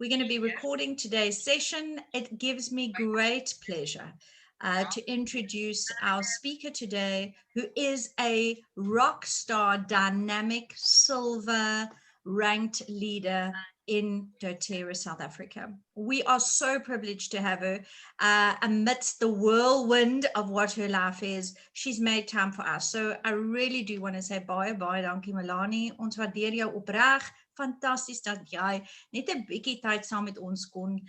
We're going to be recording today's session. It gives me great pleasure to introduce our speaker today, who is a rock star, dynamic, silver ranked leader in doTERRA, South Africa. We are so privileged to have her amidst the whirlwind of what her life is. She's made time for us. So I really do want to say baie dankie Melanie. Ons waardeer jou opreg. Fantasties dat jy net 'n bietjie tyd saam met ons kon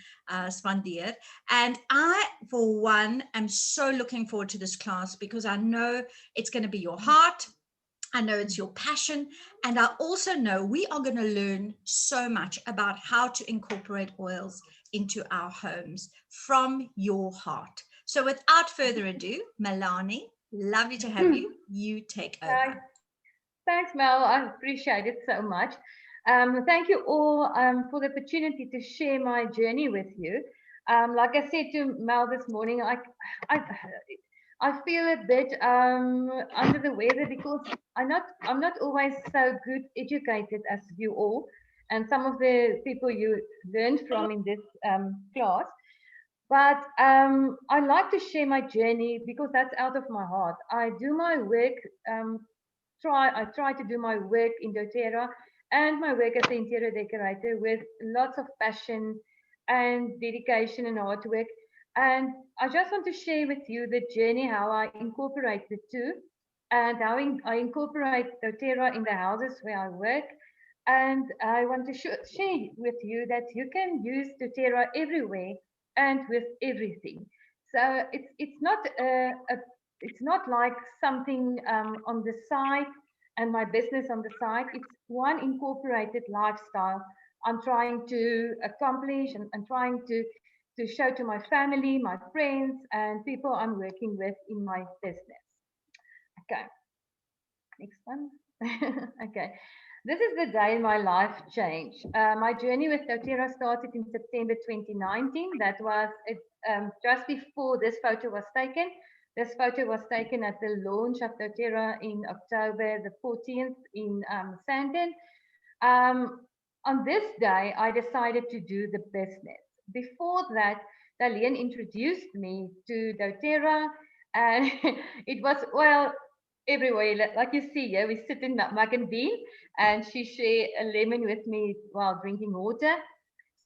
spandeer. And I, for one, am so looking forward to this class because I know it's going to be your heart. I know it's your passion, and I also know we are going to learn so much about how to incorporate oils into our homes from your heart. So without further ado, Melanie, lovely to have you. You take over. Thanks, Mel. I appreciate it so much. Thank you all for the opportunity to share my journey with you. Like I said to Mel this morning, I feel a bit under the weather because I'm not always so good educated as you all and some of the people you learned from in this class. But I like to share my journey because that's out of my heart. I do my work, I try to do my work in doTERRA and my work as an interior decorator with lots of passion and dedication and hard work. And I just want to share with you the journey, how I incorporate the two and how I incorporate doTERRA in the houses where I work. And I want to share with you that you can use doTERRA everywhere and with everything. So it's not like something on the side and my business on the side. It's one incorporated lifestyle I'm trying to accomplish and trying to show to my family, my friends, and people I'm working with in my business. Okay, next one. Okay, this is the day my life changed. My journey with doTERRA started in September 2019. That was just before this photo was taken. This photo was taken at the launch of doTERRA in October the 14th in Sandton. On this day, I decided to do the business. Before that, Darlene introduced me to doTERRA, and it was, well, everywhere. Like you see here, we sit in Mac and Bean, and she shared a lemon with me while drinking water.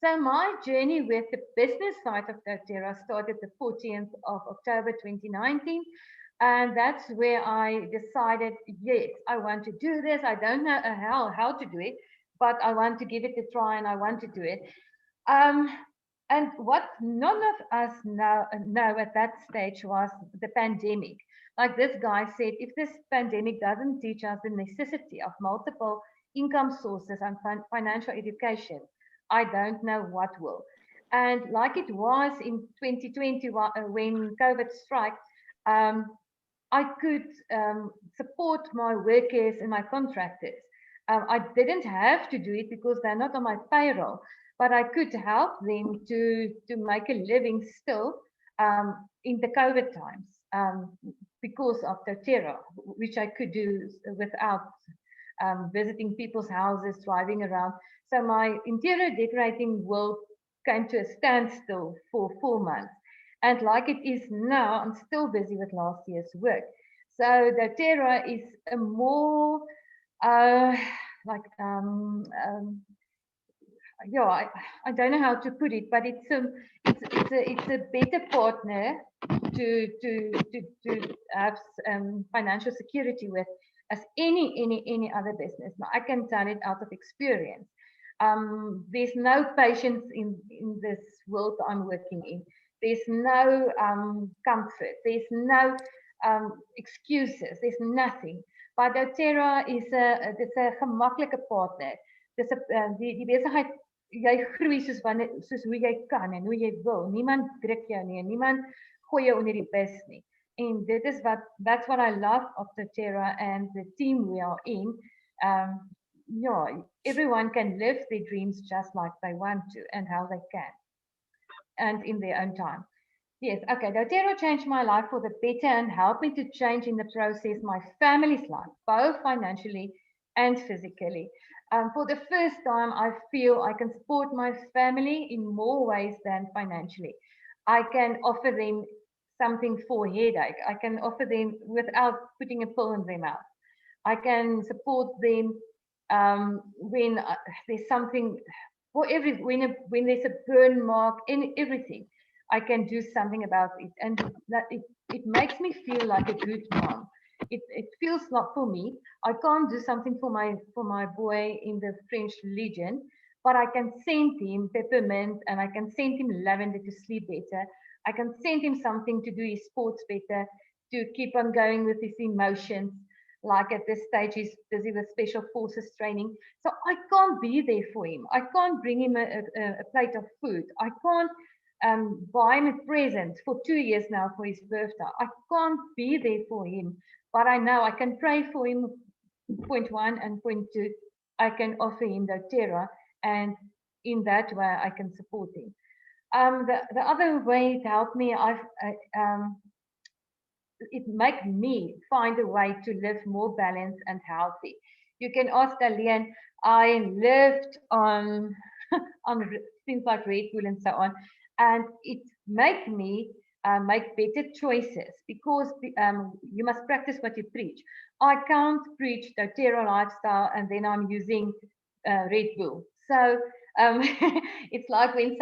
So my journey with the business side of doTERRA started the 14th of October 2019. And that's where I decided, yes, I want to do this. I don't know how to do it, but I want to give it a try and I want to do it. And what none of us know at that stage was the pandemic. Like this guy said, if this pandemic doesn't teach us the necessity of multiple income sources and financial education, I don't know what will. And like it was in 2020 when COVID struck, I could support my workers and my contractors. I didn't have to do it because they're not on my payroll, but I could help them to make a living still in the COVID times because of doTERRA, which I could do without visiting people's houses, driving around. So my interior decorating world came to a standstill for 4 months. And like it is now, I'm still busy with last year's work. So doTERRA is a more yeah, I don't know how to put it, but it's a better partner to have financial security with as any other business. Now, I can tell it out of experience. There's no patience in this world I'm working in. There's no comfort. There's no excuses. There's nothing. But doTERRA is a gemaklike partner. Dis 'n die besigheid jy groei soos hoe jy kan en hoe jy wil. Niemand druk jou nie. Niemand gooi jou onder die bus nie. And that's what I love of doTERRA and the team we are in. Yeah, everyone can live their dreams just like they want to and how they can, and in their own time. Yes, okay. doTERRA changed my life for the better and helped me to change in the process my family's life, both financially and physically. For the first time, I feel I can support my family in more ways than financially. I can offer them something for headache. I can offer them without putting a pill in their mouth. I can support them when there's something for when there's a burn mark in everything. I can do something about it, and it makes me feel like a good mom. It feels not for me. I can't do something for my boy in the French Legion, but I can send him peppermint and I can send him lavender to sleep better. I can send him something to do his sports better, to keep on going with his emotions. Like at this stage, he's busy with special forces training. So I can't be there for him. I can't bring him a plate of food. I can't buy him a present for 2 years now for his birthday. I can't be there for him, but I know I can pray for him. Point one and point two, I can offer him doTERRA, and in that way I can support him. The other way to help me, it makes me find a way to live more balanced and healthy. You can ask Alian. I lived on on things like Red Bull and so on, and it made me make better choices because you must practice what you preach. I can't preach the doTERRA lifestyle and then I'm using Red Bull. So it's like when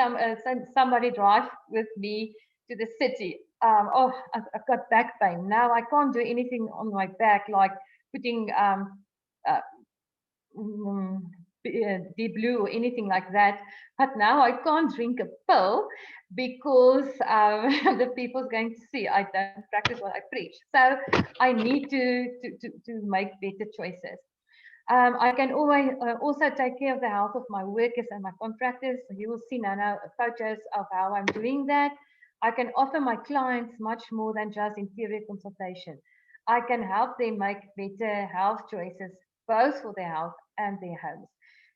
somebody drives with me to the city. Oh, I've got back pain. Now I can't do anything on my back like putting uh, mm, deep blue or anything like that. But now I can't drink a pill because the people's going to see I don't practice what I preach. So I need to make better choices. I can always also take care of the health of my workers and my contractors. So you will see now photos of how I'm doing that. I can offer my clients much more than just interior consultation. I can help them make better health choices, both for their health and their homes.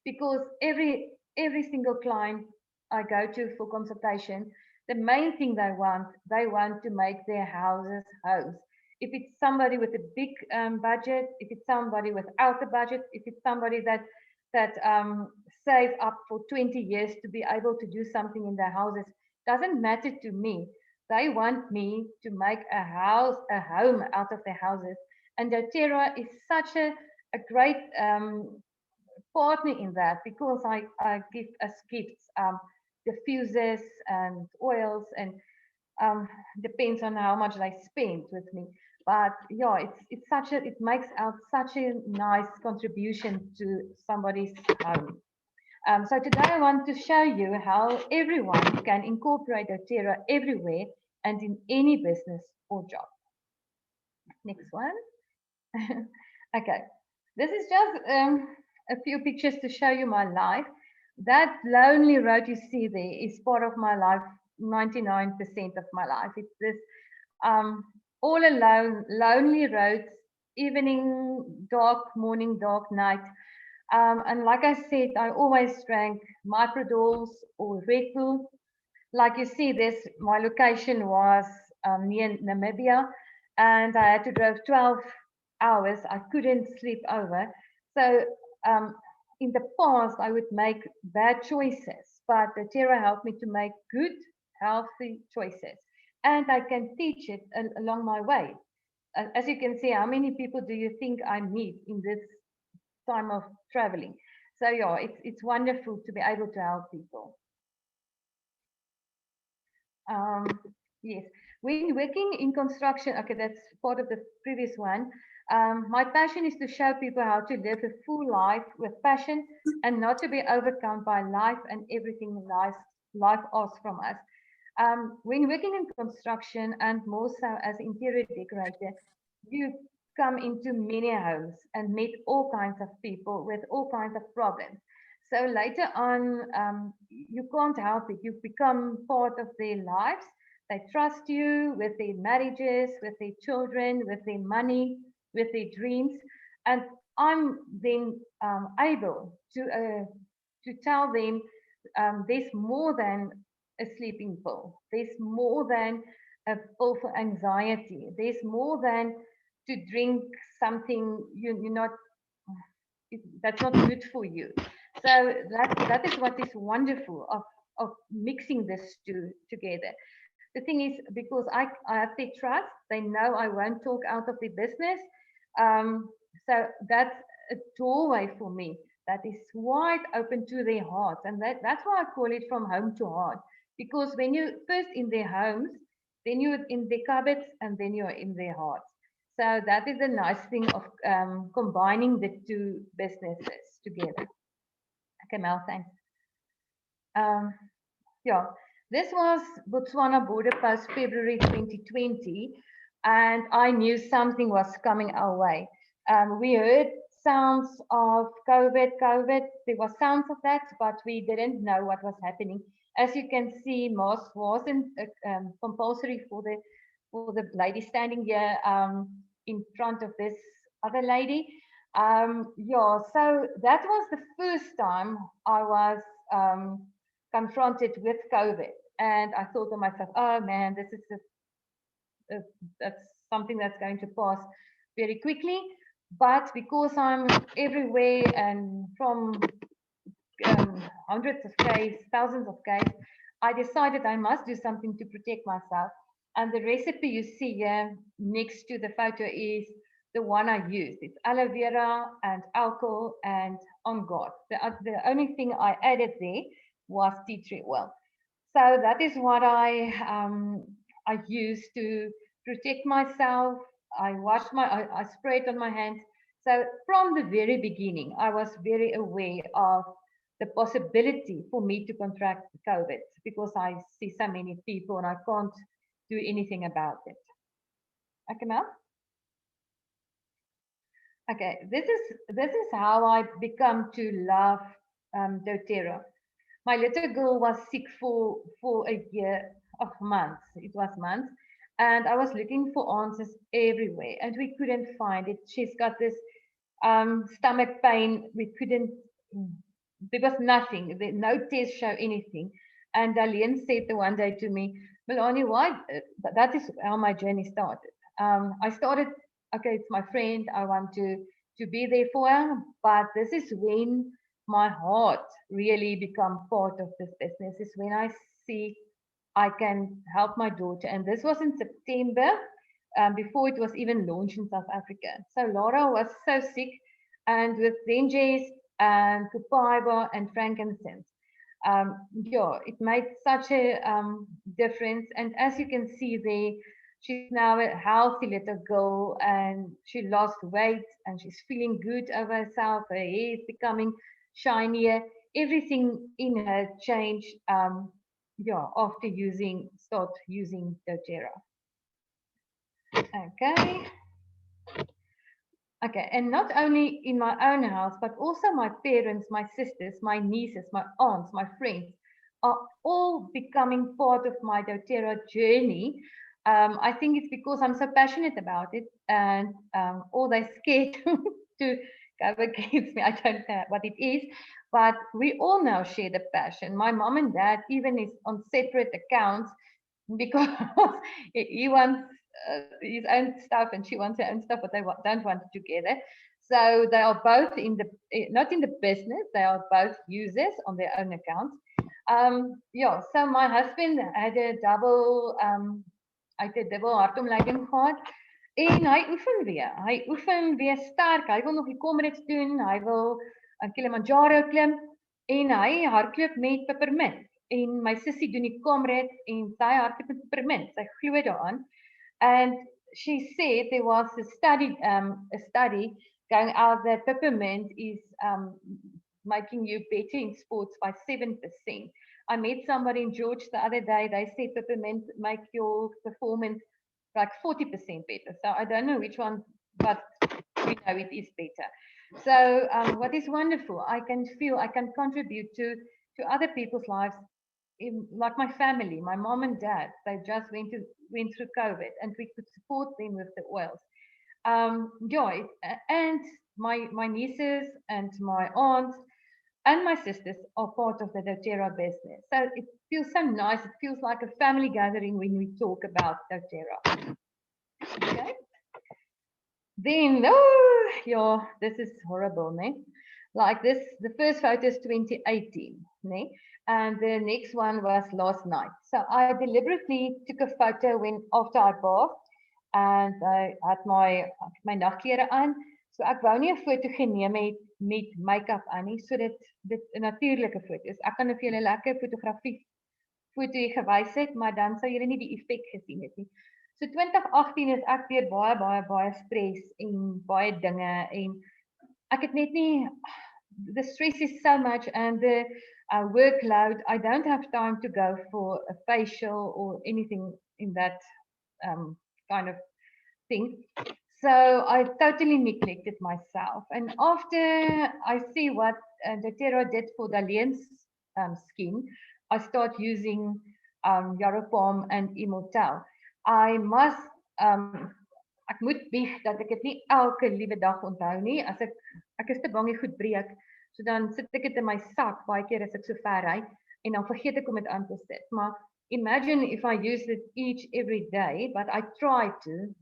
Because every single client I go to for consultation, the main thing they want to make their houses homes. If it's somebody with a big budget, if it's somebody without a budget, if it's somebody that save up for 20 years to be able to do something in their houses, doesn't matter to me. They want me to make a home out of their houses. And doTERRA is such a great partner in that because I give as gifts diffusers and oils and depends on how much they spend with me. But yeah, it's such a it makes out such a nice contribution to somebody's home. So today I want to show you how everyone can incorporate doTERRA everywhere and in any business or job. Next one. Okay, this is just a few pictures to show you my life. That lonely road you see there is part of my life, 99% of my life. It's this um, all alone, lonely roads, evening, dark, morning, dark, night. And like I said, I always drank microdols or Red Bull. Like you see, this my location was near Namibia, and I had to drive 12 hours. I couldn't sleep over. So um, in the past, I would make bad choices, but the doTERRA helped me to make good, healthy choices, and I can teach it along my way. As you can see, how many people do you think I meet in this time of traveling? So yeah, it's wonderful to be able to help people. Um, yes, when working in construction, okay, that's part of the previous one. My passion is to show people how to live a full life with passion and not to be overcome by life and everything life asks from us. When working in construction and more so as interior decorator, you come into many homes and meet all kinds of people with all kinds of problems. So later on, you can't help it. You become part of their lives. They trust you with their marriages, with their children, with their money, with their dreams. And I'm then able to tell them there's more than a sleeping pill. There's more than a pill for anxiety. There's more than to drink something you're not. that's not good for you. So that is what is wonderful of mixing this two together. The thing is, because I have their trust, they know I won't talk out of the business. Um, so that's a doorway for me that is wide open to their hearts. And that's why I call it from home to heart. Because when you're first in their homes, then you're in their cupboards, and then you're in their hearts. So that is the nice thing of combining the two businesses together. Okay, Mel, thanks. Um, yeah, this was Botswana border post February 2020, and I knew something was coming our way. We heard sounds of COVID. There was sounds of that, but we didn't know what was happening. As you can see, mask wasn't compulsory for the lady standing here in front of this other lady. Yeah, so that was the first time I was confronted with COVID. And I thought to myself, oh man, this is that's something that's going to pass very quickly. But because I'm everywhere and from hundreds of cases, thousands of cases, I decided I must do something to protect myself. And the recipe you see here next to the photo is the one I used. It's aloe vera and alcohol and on guard. The only thing I added there was tea tree oil. So that is what I use to protect myself. I spray it on my hands. So from the very beginning, I was very aware of the possibility for me to contract COVID because I see so many people and I can't do anything about it. Okay, Mel? Okay, this is how I become to love doTERRA. My little girl was sick for a year of months. It was months, and I was looking for answers everywhere, and we couldn't find it. She's got this stomach pain. We couldn't. There was nothing. No tests show anything. And Darlene said the one day to me, Melanie, why? That is how my journey started. I started. Okay, it's my friend. I want to be there for her, but this is when my heart really become part of this business. Is when I see I can help my daughter. And this was in September, before it was even launched in South Africa. So Laura was so sick, and with Denjes and Copaiba and frankincense. Yeah, it made such a difference. And as you can see there, she's now a healthy little girl, and she lost weight, and she's feeling good over herself. Her hair is becoming shinier. Everything in her changed. Yeah, after start using doTERRA. Okay. Okay, and not only in my own house, but also my parents, my sisters, my nieces, my aunts, my friends are all becoming part of my doTERRA journey. I think it's because I'm so passionate about it, and all they scared to go against me. I don't know what it is, but we all now share the passion. My mom and dad even is on separate accounts because he wants his own stuff and she wants her own stuff, but they don't want it together. So they are both not in the business, they are both users on their own accounts. Yeah, so my husband had a double hartomlegging gehad. En hy oefen weer. Hy oefen weer sterk. Hy wil nog die Comrades doen. Hy wil Kilimanjaro klim en hy hardloop met peppermint. En my sussie doen die Comrades en sy hardloop met peppermint. Sy glo daaraan. And she said there was a study going out that peppermint is making you better in sports by 7%. I met somebody in George the other day. They said peppermint make your performance like 40% better. So I don't know which one, but we know it is better. So what is wonderful, I can contribute to other people's lives, like my family, my mom and dad. They just went through COVID, and we could support them with the oils. Yeah, and my nieces and my aunts and my sisters are part of the doTERRA business. So it feels so nice. It feels like a family gathering when we talk about doTERRA. Okay. Then, oh, yeah, this is horrible, né? like this, the first photo is 2018, né? And the next one was last night. So I deliberately took a photo when after I bathed and I had my nagklere aan. So ek wou nie 'n foto geneem het met make-up aan nie, sodat dit 'n natuurlike foto is. Ek kan vir julle lekker fotografie foto gewys het, maar dan sou julle nie die effek gesien het nie. So 2018 is ek weer baie stres en baie dinge en ek het net nie, the stress is so much and the workload, I don't have time to go for a facial or anything in that kind of thing. So I totally neglected myself. And after I see what doTERRA did for Dalien's skin, I start using Yaropalm and Immortel. I must, ek moet bieg dat ek dit nie elke liewe dag onthou nie. As ek is te bang die goed breek, so dan sit ek dit in my sak baie keer as ek so ver ry en dan vergeet ek om dit aan te sit. Maar imagine if I use it every day, but I try to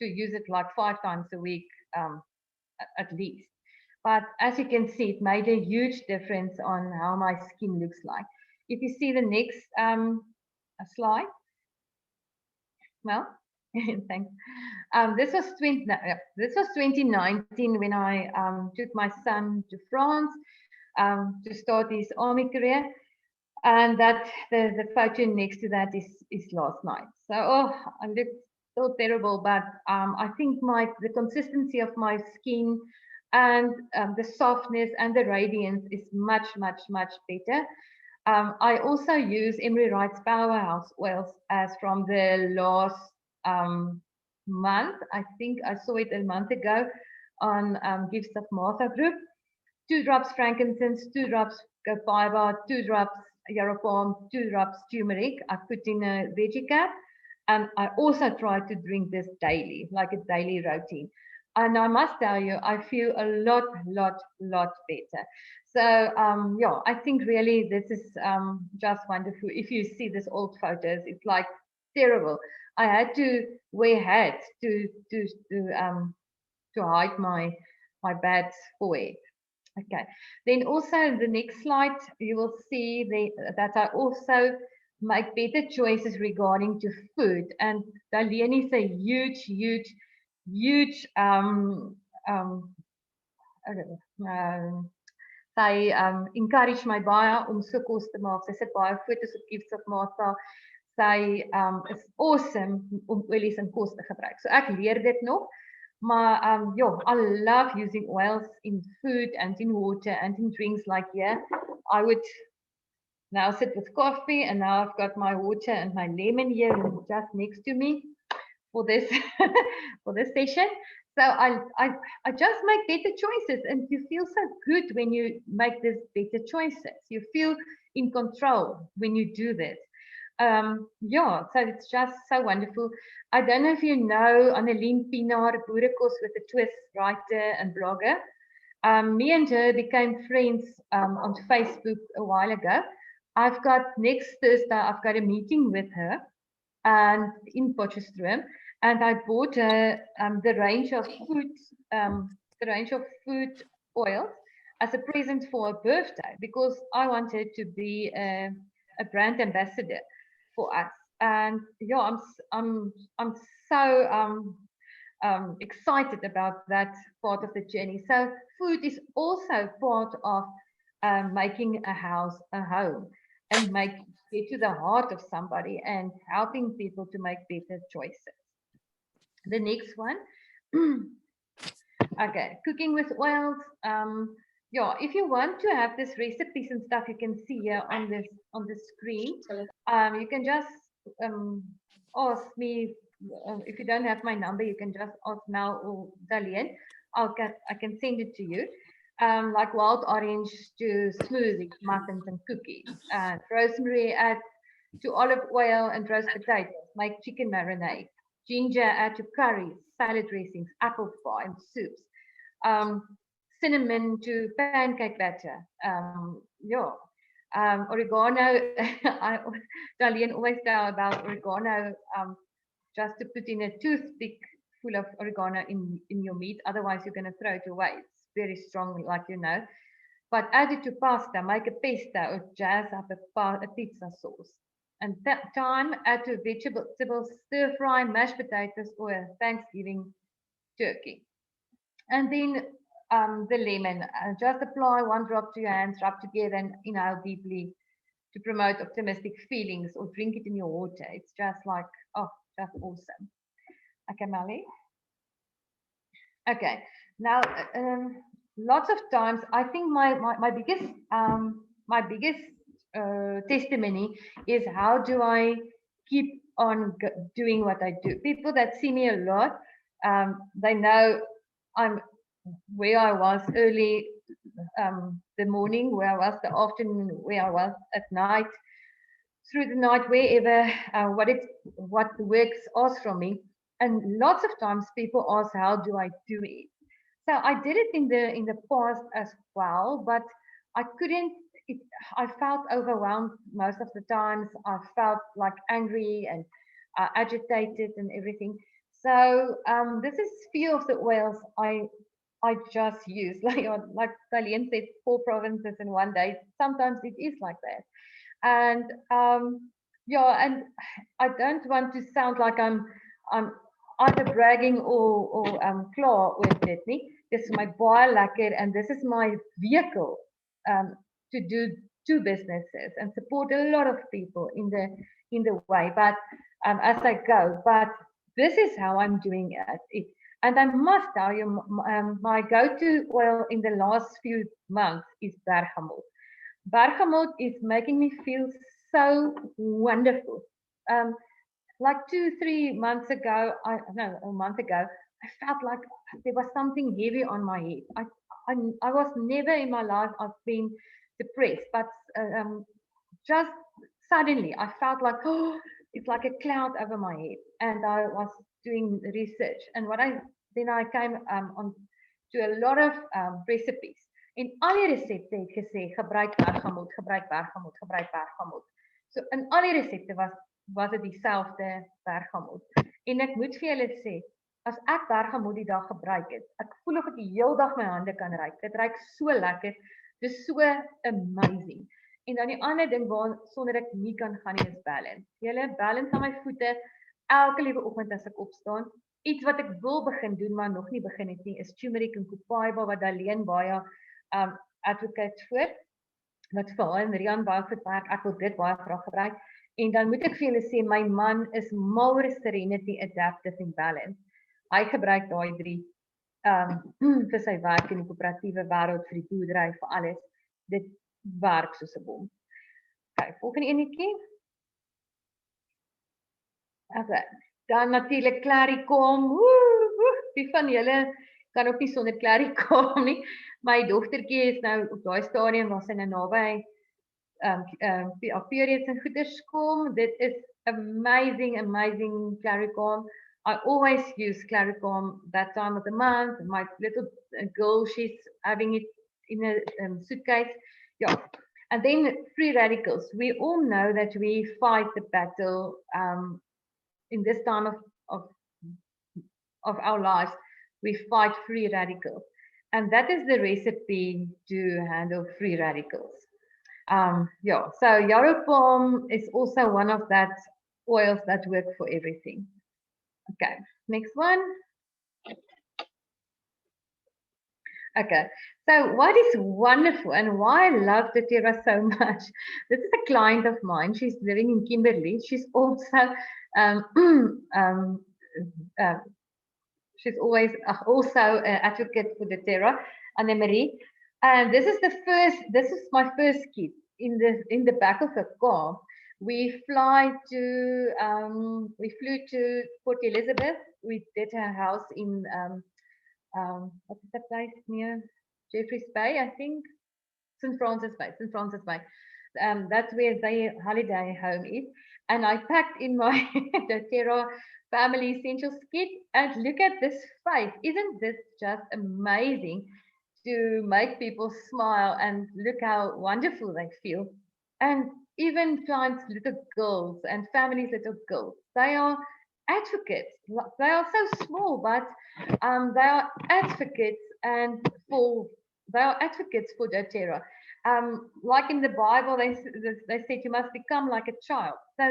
use it like 5 times a week at least. But as you can see, it made a huge difference on how my skin looks like. If you see the next slide, well, thanks. This was 2019 when I took my son to France to start his army career, and that the photo next to that is last night. So I look so terrible, but I think the consistency of my skin and the softness and the radiance is much better. I also use Emory Wright's Powerhouse oils as from the last month. I think I saw it a month ago on Gifts of Martha group. 2 drops frankincense, 2 drops copaiba, 2 drops Yaropalm, 2 drops turmeric. I put in a veggie cap, and I also try to drink this daily, like a daily routine. And I must tell you, I feel a lot better. So yeah, I think really this is just wonderful. If you see these old photos, it's like terrible. I had to wear hats to hide my bad forehead. Okay. Then also the next slide, you will see that I also make better choices regarding to food. And Darlene is a huge sy encourage my baie om so kos te maak. Sy sit baie foto's op Gifts of Martha. Sy is awesome om olies in kos te gebruik. So ek leer dit nog. Maar I love using oils in food and in water and in drinks like I would now sit with coffee, and now I've got my water and my lemon here just next to me for this for this session. So I just make better choices, and you feel so good when you make these better choices. You feel in control when you do this. So it's just so wonderful. I don't know if you know Annelien Pinaar, boerekos with a twist, writer and blogger. Me and her became friends on Facebook a while ago. I've got next Thursday, I've got a meeting with her and in Potchefstroom, and I bought her the range of food oils as a present for her birthday, because I wanted to be a brand ambassador for us. And I'm so excited about that part of the journey. So food is also part of making a house a home, and get to the heart of somebody and helping people to make better choices. The next one. Okay, cooking with oils. If you want to have this recipes and stuff, you can see here on the screen. You can just ask me. If you don't have my number, you can just ask Mel or Darlene. I can send it to you. Like wild orange to smoothies, muffins, and cookies. Rosemary add to olive oil and roast potatoes. Make chicken marinade. Ginger add to curries, salad dressings, apple pie, and soups. Cinnamon to pancake batter. Oregano. Darlene always tell about oregano. Just to put in a toothpick full of oregano in your meat, otherwise you're going to throw it away. It's very strong, like you know. But add it to pasta, make a pesto or jazz up a pizza sauce. And that time, add to vegetables, stir fry mashed potatoes or a Thanksgiving turkey. And then the lemon, just apply 1 drop to your hands, rub together and inhale deeply to promote optimistic feelings or drink it in your water. It's just like, oh, just awesome. Okay, Melly. Okay, now lots of times I think my biggest testimony is how do I keep on doing what I do. People that see me a lot, they know I'm where I was early the morning, where I was the afternoon, where I was at night, through the night, wherever, what the works ask from me. And lots of times people ask, how do I do it? So I did it in the past as well, but I couldn't. It, I felt overwhelmed most of the times. I felt like angry and agitated and everything. So this is few of the oils I just use. Like Talian said, 4 provinces in one day. Sometimes it is like that. And yeah, and I don't want to sound like I'm either bragging or klaar with dit nie. Dis my baie lekker and this is my vehicle to do two businesses and support a lot of people in the way, but as I go. But this is how I'm doing it. And I must tell you, my go-to oil in the last few months is bergamot. Bergamot is making me feel so wonderful. Um, like 2, 3 months ago, no, a month ago, I felt like there was something heavy on my head. I was never in my life I've been depressed, but just suddenly I felt like, oh, it's like a cloud over my head. And I was doing research, and then I came on to a lot of recipes. En al die resepte het gesê gebruik bergamot, gebruik bergamot, gebruik bergamot. So in al die resepte was dit dieselfde bergamot. En ek moet vir julle sê, as ek bergamot die dag gebruik het, ek voel of ek die hele dag my hande kan ruik. Dit ruik so lekker. Dit is so amazing. En dan die ander ding sonder ek nie kan gaan nie is balance. Julle balance aan my voete elke liewe oggend as ek opstaan. Iets wat ek wil begin doen maar nog nie begin het nie is turmeric en copaiba wat alleen baie advocate voor wat vir haar en Rian baie verwerk. Ek wil dit baie graag gebruik. En dan moet ek vir julle sê my man is mal serenity, adaptive en balance. Hy gebruik daai 3 vir sy werk in die koöperatiewe wêreld, vir die boerdery, vir alles. Dit werk soos 'n bom. Okay, volgende enetjie. Okay. Dan natuurlik Claricom. Wie van julle kan ook nie sonder Claricom nie. My dogtertjie is nou op daai stadium waar sy nou naby periods en goeders kom. Dit is amazing Claricom. I always use Claricom that time of the month. My little girl, she's having it in a suitcase. Yeah. And then free radicals. We all know that we fight the battle in this time of our lives. We fight free radicals. And that is the recipe to handle free radicals. Yeah, so yarrow palm is also one of that oils that work for everything. Okay, next one. Okay, so what is wonderful and why I love doTERRA so much, this is a client of mine. She's living in Kimberley. She's also she's always also an advocate for doTERRA, Emory. And this is my first kit in the back of a car. We flew to Port Elizabeth. We did her house in what is that place near Jeffreys Bay, I think. St. Francis Bay. That's where their holiday home is. And I packed in my doTERRA Family Essentials kit. And look at this face. Isn't this just amazing to make people smile and look how wonderful they feel? And even clients, little girls and families, little girls, they are advocates. They are so small, but they are advocates and for they are advocates for doTERRA. Like in the Bible, they said you must become like a child. So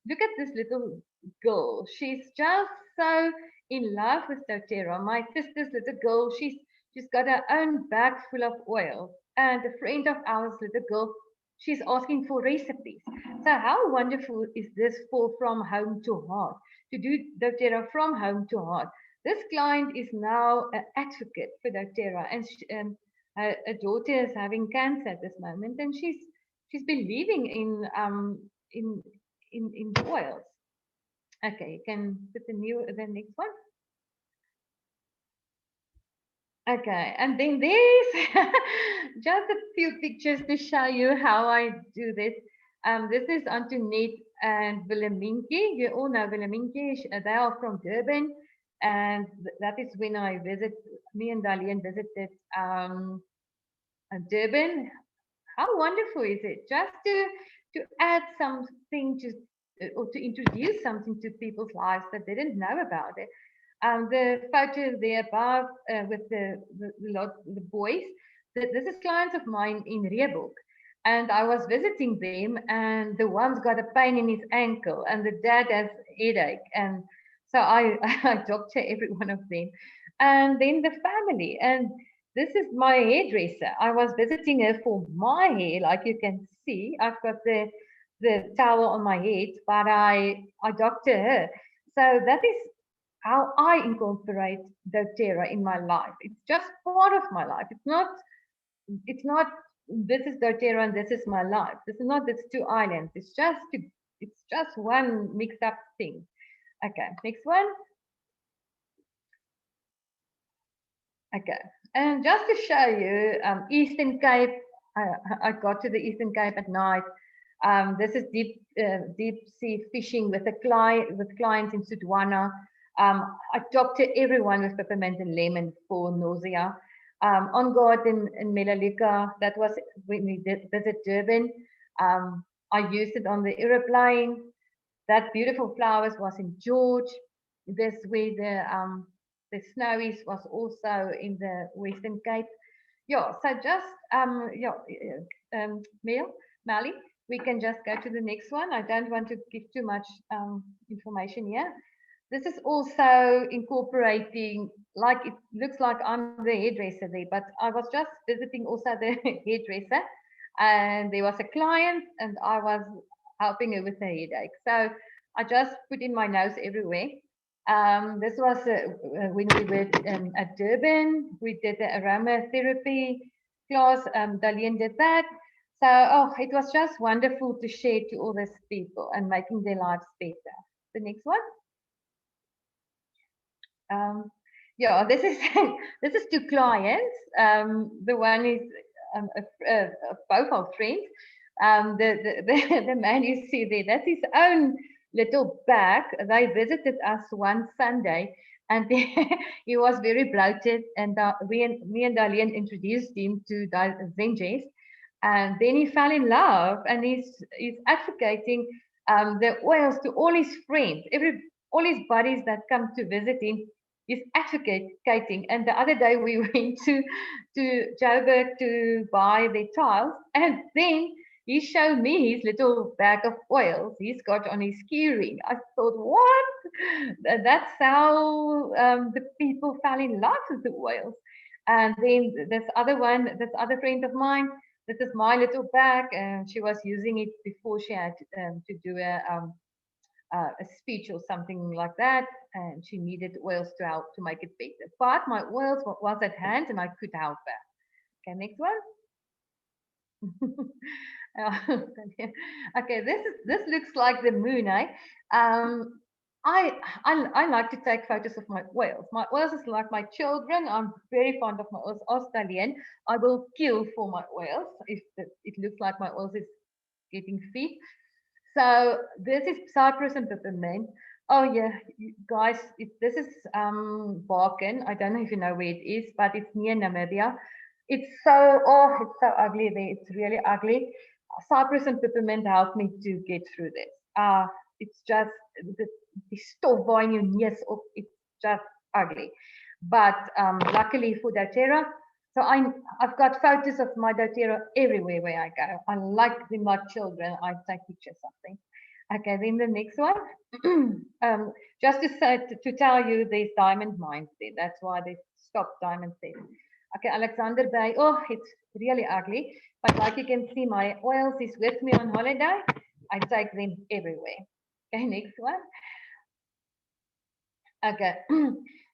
look at this little girl. She's just so in love with doTERRA. My sister's little girl, she's got her own bag full of oil. And a friend of ours, little girl, she's asking for recipes. So how wonderful is this for from home to heart? To do doTERRA from home to heart. This client is now an advocate for doTERRA, and her daughter is having cancer at this moment, and she's believing in in the oils. Okay, you can put the next one. Okay, and then there's just a few pictures to show you how I do this. This is Antoinette and Wilhelminke. You all know Wilhelminke. They are from Durban, and that is when me and Darlene visited Durban. How wonderful is it? Just to add something to or to introduce something to people's lives that they didn't know about it. The photo there above with the boys, this is clients of mine in Reebok. And I was visiting them, and the one's got a pain in his ankle, and the dad has headache. And so I doctor every one of them. And then the family. And this is my hairdresser. I was visiting her for my hair, like you can see. I've got the towel on my head, but I doctor her. So that is how I incorporate doTERRA in my life. It's just part of my life. It's not this is doTERRA and this is my life. This is not this two islands. It's just one mixed up thing. Okay, next one. Okay, and just to show you, Eastern Cape. I got to the Eastern Cape at night. This is deep sea fishing with clients in Sudwana. I talked to everyone with peppermint and lemon for nausea. On guard in Melaleuca, that was when we did visit Durban. I used it on the aeroplane. That beautiful flowers was in George. This where the snowies was also in the Western Cape. Yeah, so just Mel, Mally, we can just go to the next one. I don't want to give too much information here. This is also incorporating, like it looks like I'm the hairdresser there, but I was just visiting also the hairdresser, and there was a client, and I was helping her with a headache. So I just put in my nose everywhere. This was when we were at Durban. We did the aromatherapy class. Darlene did that. So, oh, it was just wonderful to share to all these people and making their lives better. The next one. Yeah, this is this is to clients. The one is both our friends. The man you see there, that's his own little bag. They visited us one Sunday, and he was very bloated. And me and Darlene introduced him to Zenjes, and then he fell in love, and he's advocating the oils to all his friends, all his buddies that come to visit him. He's advocating. And the other day we went to Joburg to buy the tiles, and then he showed me his little bag of oils he's got on his key ring. I thought, what? That's how the people fell in love with the oils. And then this other friend of mine, this is my little bag, and she was using it before she had to do a speech or something like that, and she needed oils to help to make it better. But my oils was at hand, and I could help her. Okay, next one. Okay, this looks like the moon, eh? Um, I like to take photos of my oils. My oils is like my children. I'm very fond of my oils. Australian. I will kill for my oils if it looks like my oils is getting feet. So this is cypress and peppermint. Oh yeah, guys, this is Barkin. I don't know if you know where it is, but it's near Namibia. It's so ugly there. It's really ugly. Cypress and peppermint helped me to get through this. It's just die stof waar in jou neus op, it's just ugly. But luckily for doTERRA, so I've got photos of my doTERRA everywhere where I go. I like them like children. I take pictures of them. Okay, then the next one. Just to say, to tell you, there's diamond mines there. That's why they stopped diamond there. Okay, Alexander Bay. Oh, it's really ugly. But like you can see, my oils is with me on holiday. I take them everywhere. Okay, next one. Okay,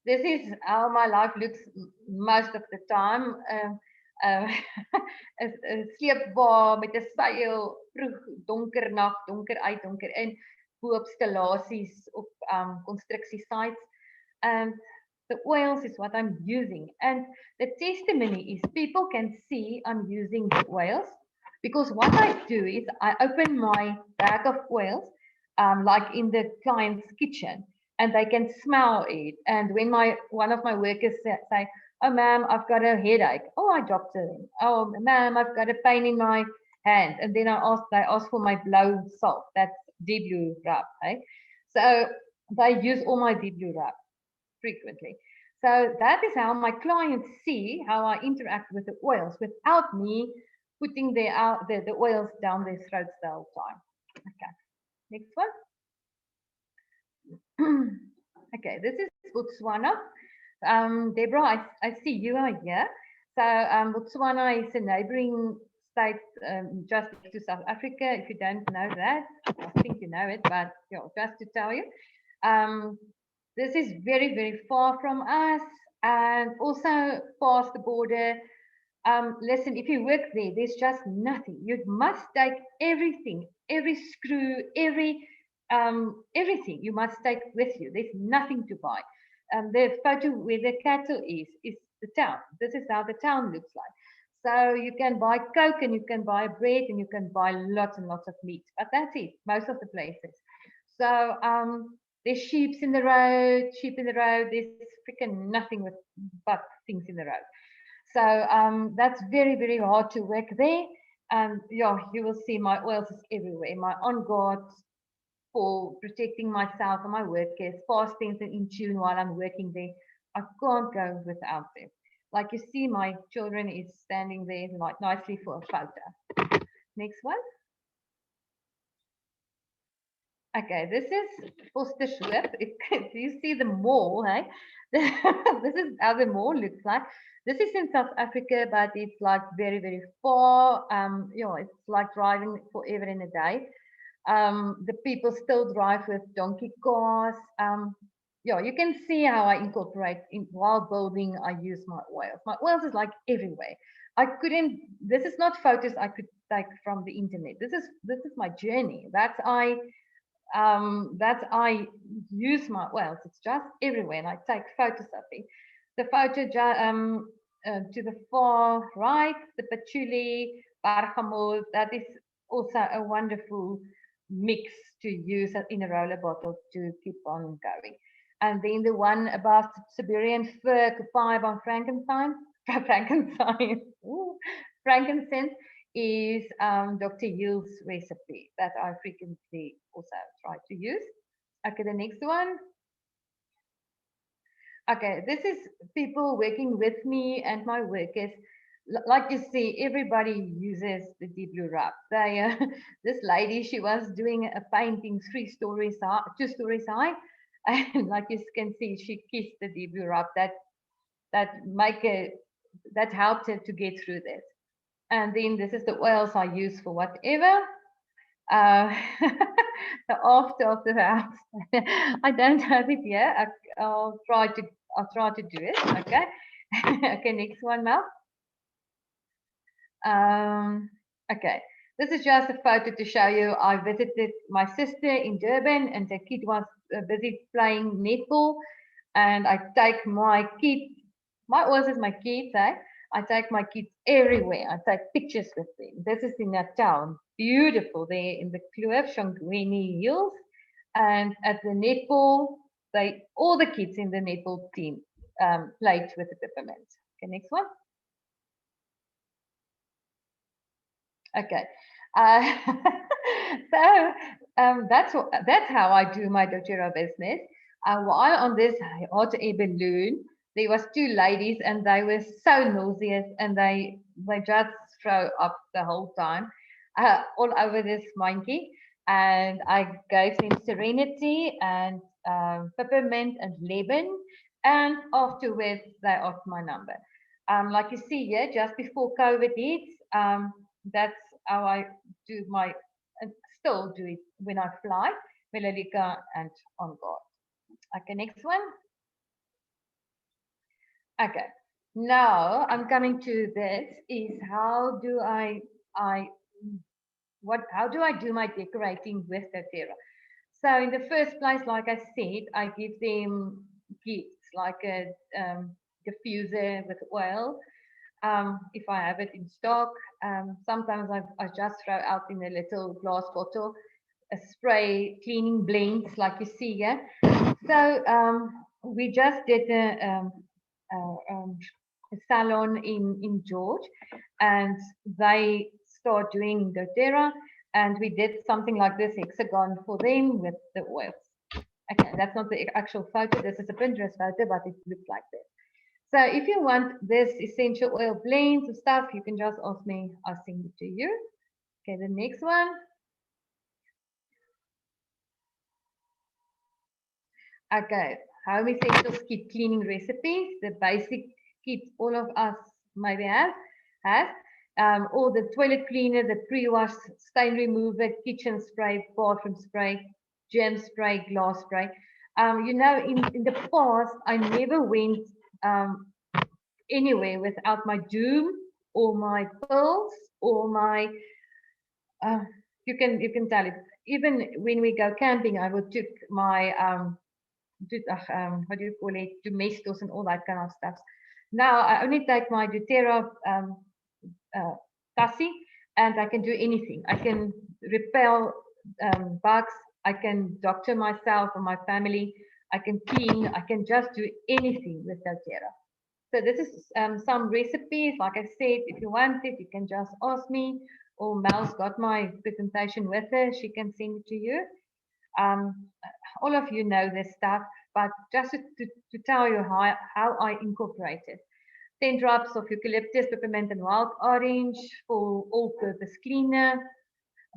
this is how my life looks most of the time. Uh, 'n sleepwa met 'n seil, vroeg donker nag, donker uit, donker in, bo op stalasies op construction sites. And the oils is what I'm using. And the testimony is people can see I'm using the oils because what I do is I open my bag of oils, like in the client's kitchen, and they can smell it. And when one of my workers say, "Oh, ma'am, I've got a headache." Oh, I dropped it in. "Oh, ma'am, I've got a pain in my hand." And then they ask for my blow salt. That's deep blue rub. Okay? So they use all my deep blue rub frequently. So that is how my clients see how I interact with the oils without me putting the oils down their throats the whole time. Okay, next one. Okay, this is Botswana. Deborah, I see you are here. So Botswana is a neighboring state just next to South Africa. If you don't know that, I think you know it, but you know, just to tell you. This is very, very far from us and also past the border. Listen, if you work there, there's just nothing. You must take everything, every screw, everything you must take with you. There's nothing to buy. The photo where the cattle is the town. This is how the town looks like. So you can buy Coke and you can buy bread and you can buy lots and lots of meat. But that's it, most of the places. So there's sheep in the road. There's freaking nothing but things in the road. So that's very, very hard to work there. And yeah, you will see my oils is everywhere. My on guard for protecting myself and my workers, fast things and in tune while I'm working there. I can't go without them. Like you see, my children is standing there like nicely for a photo. Next one. Okay, this is Fostership. You see the mall, hey? This is how the mall looks like. This is in South Africa, but it's like very, very far. You know, it's like driving forever in a day. The people still drive with donkey cars. Yeah, you can see how I incorporate while building. I use my oils. My oils is like everywhere. I couldn't. This is not photos I could take from the internet. This is my journey. That I use my oils. It's just everywhere, and I take photos of it. The photo to the far right, the patchouli, bergamot. That is also a wonderful mix to use in a roller bottle to keep on going. And then the one about Siberian fir, Kupai by Frankenstein, frankincense is Dr. Yill's recipe that I frequently also try to use. Okay, the next one. Okay, this is people working with me and my workers. Like you see, everybody uses the deep blue rub. This lady, she was doing a painting 2 stories high, and like you can see, she kissed the deep blue rub. That helped her to get through this. And then this is the oils I use for whatever. The after of the house. I don't have it here. I'll try to do it. Okay. Okay, next one, Mel. Okay. This is just a photo to show you. I visited my sister in Durban and the kid was busy playing netball. And I take my kid, my oils is my kids, eh? I take my kids everywhere. I take pictures with them. This is in that town. Beautiful there in the Kloof, Shangweni Hills. And at the netball, all the kids in the netball team played with the peppermint. Okay, next one. Okay. So That's how I do my doTERRA business. While on this hot air balloon, there was two ladies and they were so nauseous and they just throw up the whole time, all over this monkey. And I gave them serenity and peppermint and lemon, and afterwards they asked my number. Like you see here, just before COVID hits, that's how I do my, and still do it when I fly, Melalika and on board. Okay, next one. Okay, now I'm coming to this is how do I how do I do my decorating with doTERRA? So in the first place, like I said, I give them gifts like a diffuser with oil, if I have it in stock. Sometimes I just throw out in a little glass bottle a spray cleaning blends like you see here. So we just did a salon in George, and they start doing doTERRA, and we did something like this hexagon for them with the oils. Okay, that's not the actual photo. This is a Pinterest photo, but it looks like this. So if you want this essential oil blends or stuff, you can just ask me. I'll send it to you. Okay, the next one. Okay, home essentials kit cleaning recipes, the basic kit all of us maybe have. Or the toilet cleaner, the pre-wash, stain remover, kitchen spray, bathroom spray, germ spray, glass spray. You know, in the past, I never went anywhere without my doom or my pills or my uh, you can tell it. Even when we go camping, I would took my what do you call it, domestos and all that kind of stuff. Now I only take my doTERRA uh, tassie, and I can do anything. I can repel bugs. I can doctor myself or my family. I can clean. I can just do anything with doTERRA. So this is some recipes. Like I said, if you want it, you can just ask me. Or Mel's got my presentation with her. She can send it to you. Um, all of you know this stuff, but just to tell you how I incorporate it. 10 drops of eucalyptus, peppermint, and wild orange for all-purpose cleaner.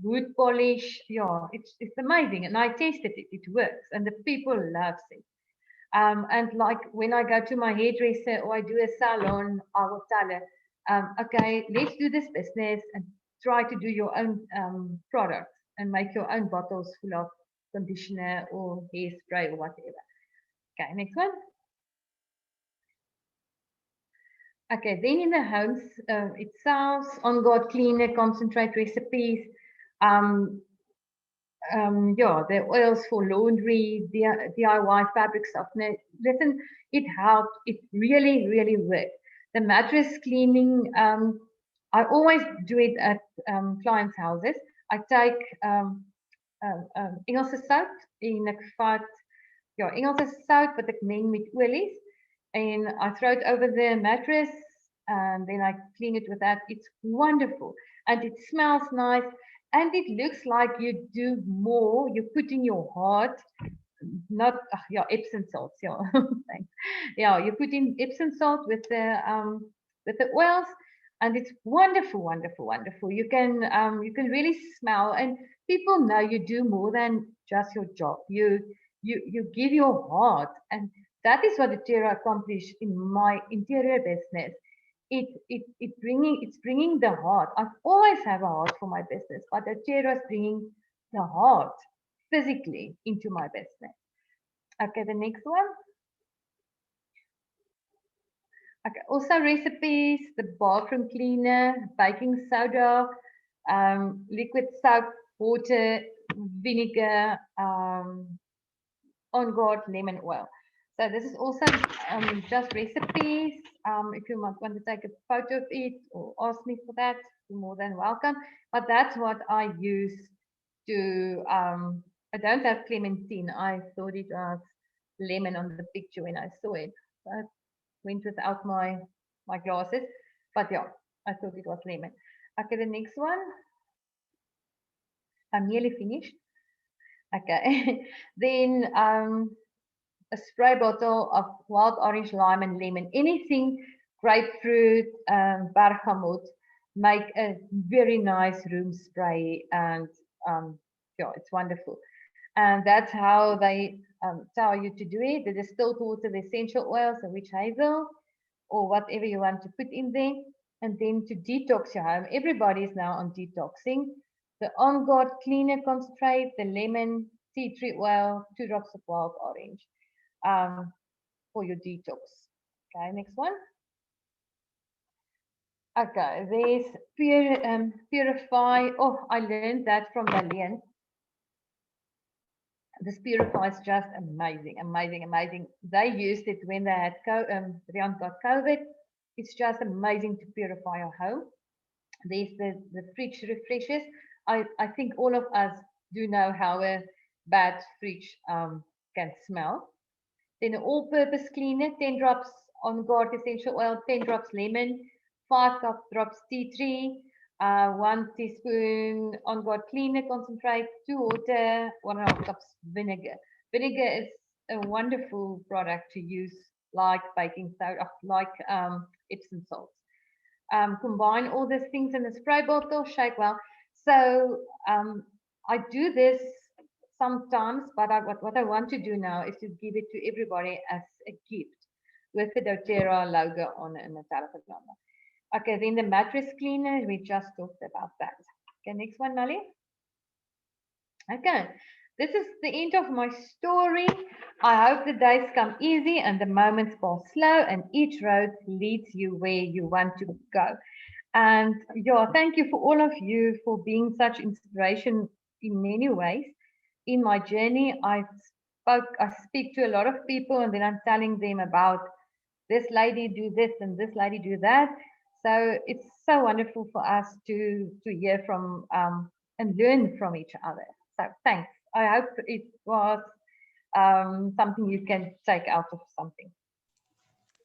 Wood polish. Yeah, it's amazing. And I tested it. It works. And the people loves it. And like when I go to my hairdresser or I do a salon, I will tell her, okay, let's do this business and try to do your own products and make your own bottles full of conditioner or hairspray or whatever. Okay, next one. Okay, then in the homes itself, on-guard cleaner, concentrate recipes, um, yeah, the oils for laundry, DIY fabric softener. Listen, it helped. It really, really worked. The mattress cleaning, I always do it at clients' houses. I take Engelse sout en ek vat ja, Engelse sout wat ek meng met olies and I throw it over the mattress and then I clean it with that. It's wonderful and it smells nice and it looks like you do more. You put in your heart, not yeah, Epsom salts. Yeah, thanks. Yeah, you put in Epsom salt with the oils, and it's wonderful, wonderful, wonderful. You can really smell, and people know you do more than just your job. You give your heart, and that is what doTERRA accomplished in my interior business. It's bringing the heart. I've always have a heart for my business, but doTERRA is bringing the heart physically into my business. Okay, the next one. Okay, also recipes, the bathroom cleaner, baking soda, liquid soap, water, vinegar, on guard lemon oil. So this is also just recipes. If you want to take a photo of it or ask me for that, you're more than welcome. But that's what I use to, I don't have clementine. I thought it was lemon on the picture when I saw it. But went without my glasses. But yeah, I thought it was lemon. Okay, the next one. I'm nearly finished. Okay. Then a spray bottle of wild orange, lime, and lemon. Anything grapefruit, bergamot, make a very nice room spray, and yeah, it's wonderful. And that's how they tell you to do it. The distilled water, the essential oils, the witch hazel, or whatever you want to put in there. And then to detox your home. Everybody is now on detoxing. The On Guard cleaner concentrate, the lemon, tea tree oil, 2 drops of wild orange for your detox. Okay, next one. Okay, there's Purify. Oh, I learned that from Dalian. This Purify is just amazing, amazing, amazing. They used it when they had Rian got COVID. It's just amazing to purify your home. There's the fridge refreshers. I think all of us do know how a bad fridge can smell. Then an all-purpose cleaner, 10 drops On Guard essential oil, 10 drops lemon, 5 drops tea tree, 1 teaspoon On Guard cleaner concentrate, 2 water, 1.5 cups vinegar. Vinegar is a wonderful product to use like baking soda, like Epsom salts. Combine all these things in a spray bottle, shake well. So I do this sometimes, but what I want to do now is to give it to everybody as a gift with the doTERRA logo on it and the telephone number. Okay, then the mattress cleaner, we just talked about that. Okay, next one, Molly. Okay, this is the end of my story. I hope the days come easy and the moments pass slow, and each road leads you where you want to go. And yeah, thank you for all of you for being such inspiration in many ways. In my journey, I speak to a lot of people, and then I'm telling them about this lady do this and this lady do that. So it's so wonderful for us to hear from and learn from each other. So thanks. I hope it was something you can take out of something.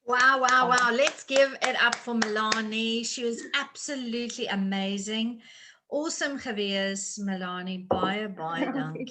Wow, wow, wow. Let's give it up for Melanie. She was absolutely amazing. Awesome gewees, Melanie. Baie, baie dankie.